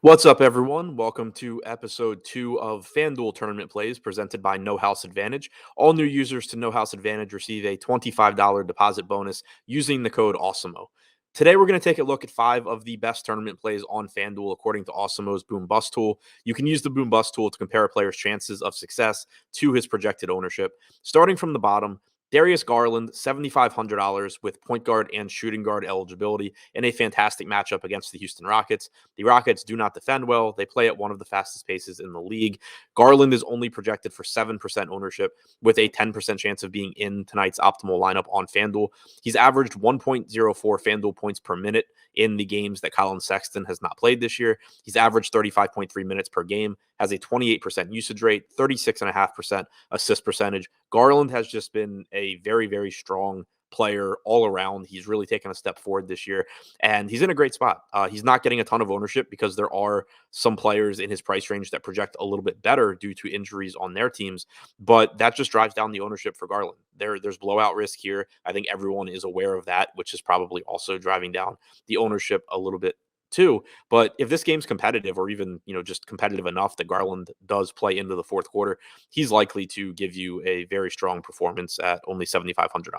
What's up, everyone? Welcome to episode 2 of FanDuel Tournament Plays presented by No House Advantage. All new users to No House Advantage receive a $25 deposit bonus using the code Awesemo. Today, we're going to take a look at 5 of the best tournament plays on FanDuel according to Awesemo's Boom Bust tool. You can use the Boom Bust tool to compare a player's chances of success to his projected ownership. Starting from the bottom, Darius Garland, $7,500 with point guard and shooting guard eligibility in a fantastic matchup against the Houston Rockets. The Rockets do not defend well. They play at one of the fastest paces in the league. Garland is only projected for 7% ownership with a 10% chance of being in tonight's optimal lineup on FanDuel. He's averaged 1.04 FanDuel points per minute in the games that Colin Sexton has not played this year. He's averaged 35.3 minutes per game, has a 28% usage rate, 36.5% assist percentage. Garland has just been a very, very strong player all around. He's really taken a step forward this year, and he's in a great spot. He's not getting a ton of ownership because there are some players in his price range that project a little bit better due to injuries on their teams, but that just drives down the ownership for Garland. There's blowout risk here. I think everyone is aware of that, which is probably also driving down the ownership a little bit too. But if this game's competitive or even, just competitive enough that Garland does play into the fourth quarter, he's likely to give you a very strong performance at only $7,500.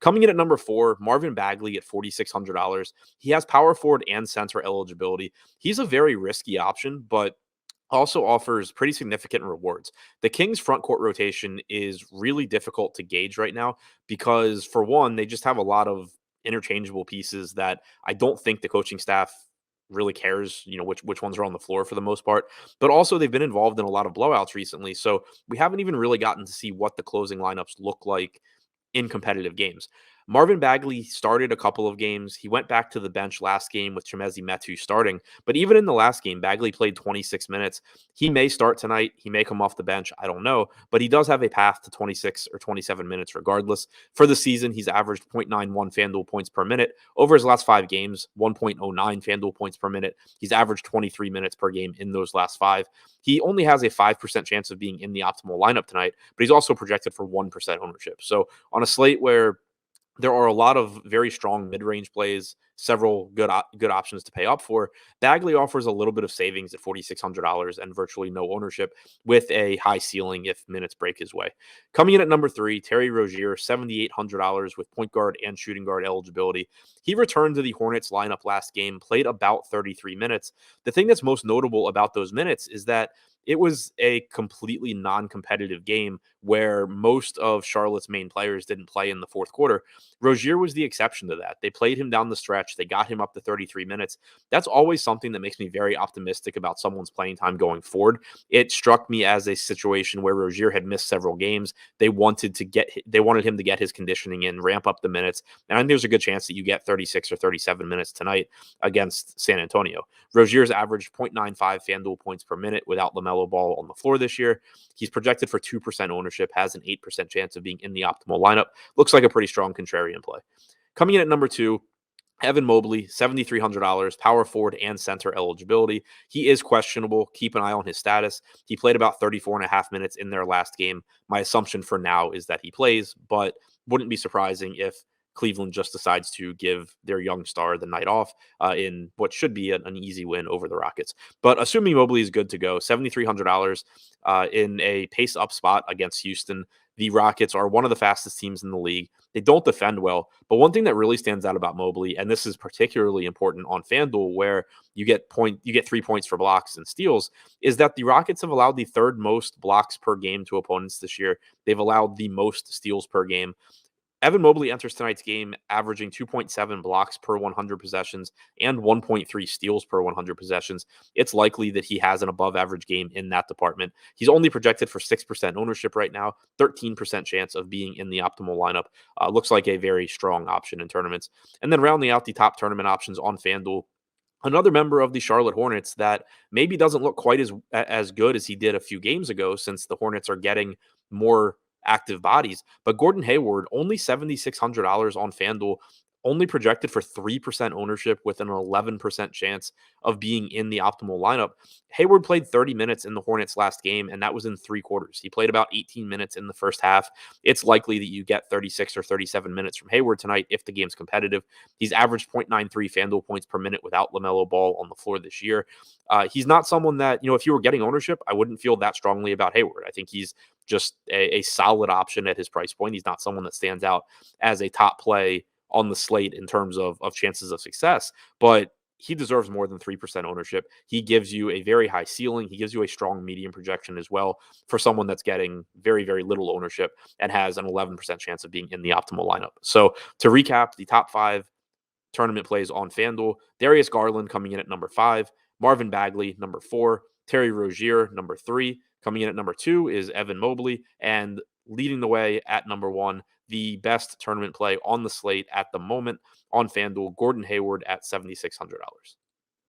Coming in at number 4, Marvin Bagley at $4,600. He has power forward and center eligibility. He's a very risky option, but also offers pretty significant rewards. The Kings' front court rotation is really difficult to gauge right now because, for one, they just have a lot of interchangeable pieces that I don't think the coaching staff really cares, which ones are on the floor for the most part. But also they've been involved in a lot of blowouts recently. So we haven't even really gotten to see what the closing lineups look like in competitive games. Marvin Bagley started a couple of games. He went back to the bench last game with Chimezie Metu starting. But even in the last game, Bagley played 26 minutes. He may start tonight. He may come off the bench. I don't know. But he does have a path to 26 or 27 minutes regardless. For the season, he's averaged 0.91 FanDuel points per minute. Over his last 5 games, 1.09 FanDuel points per minute. He's averaged 23 minutes per game in those last 5. He only has a 5% chance of being in the optimal lineup tonight, but he's also projected for 1% ownership. So on a slate where there are a lot of very strong mid-range plays, several good options to pay up for, Bagley offers a little bit of savings at $4,600 and virtually no ownership with a high ceiling if minutes break his way. Coming in at number 3, Terry Rozier, $7,800 with point guard and shooting guard eligibility. He returned to the Hornets lineup last game, played about 33 minutes. The thing that's most notable about those minutes is that it was a completely non-competitive game where most of Charlotte's main players didn't play in the fourth quarter. Rozier was the exception to that. They played him down the stretch. They got him up to 33 minutes. That's always something that makes me very optimistic about someone's playing time going forward. It struck me as a situation where Rozier had missed several games. They wanted him to get his conditioning in, ramp up the minutes, and I think there's a good chance that you get 36 or 37 minutes tonight against San Antonio. Rozier's averaged 0.95 FanDuel points per minute without LaMelo Ball on the floor this year. He's projected for 2% ownership, has an 8% chance of being in the optimal lineup. Looks like a pretty strong contrarian play. Coming in at number 2, Evan Mobley, $7,300, power forward and center eligibility. He is questionable. Keep an eye on his status. He played about 34.5 minutes in their last game. My assumption for now is that he plays, but wouldn't be surprising if Cleveland just decides to give their young star the night off in what should be an easy win over the Rockets. But assuming Mobley is good to go, $7,300 in a pace up spot against Houston. The Rockets are one of the fastest teams in the league. They don't defend well, but one thing that really stands out about Mobley, and this is particularly important on FanDuel, where you get 3 points for blocks and steals, is that the Rockets have allowed the 3rd most blocks per game to opponents this year. They've allowed the most steals per game. Evan Mobley enters tonight's game averaging 2.7 blocks per 100 possessions and 1.3 steals per 100 possessions. It's likely that he has an above average game in that department. He's only projected for 6% ownership right now, 13% chance of being in the optimal lineup. Looks like a very strong option in tournaments. And then rounding out the top tournament options on FanDuel, another member of the Charlotte Hornets that maybe doesn't look quite as good as he did a few games ago, since the Hornets are getting more active bodies. But Gordon Hayward, only $7,600 on FanDuel, only projected for 3% ownership with an 11% chance of being in the optimal lineup. Hayward played 30 minutes in the Hornets last game, and that was in 3 quarters. He played about 18 minutes in the first half. It's likely that you get 36 or 37 minutes from Hayward tonight if the game's competitive. He's averaged 0.93 FanDuel points per minute without LaMelo Ball on the floor this year. He's not someone that, if you were getting ownership, I wouldn't feel that strongly about Hayward. I think he's just a solid option at his price point. He's not someone that stands out as a top play on the slate in terms of chances of success, but he deserves more than 3% ownership. He gives you a very high ceiling. He gives you a strong medium projection as well for someone that's getting very, very little ownership and has an 11% chance of being in the optimal lineup. So to recap, the top 5 tournament plays on FanDuel: Darius Garland coming in at number 5, Marvin Bagley, number 4, Terry Rozier, number 3. Coming in at number 2 is Evan Mobley, and leading the way at number 1, the best tournament play on the slate at the moment on FanDuel, Gordon Hayward at $7,600.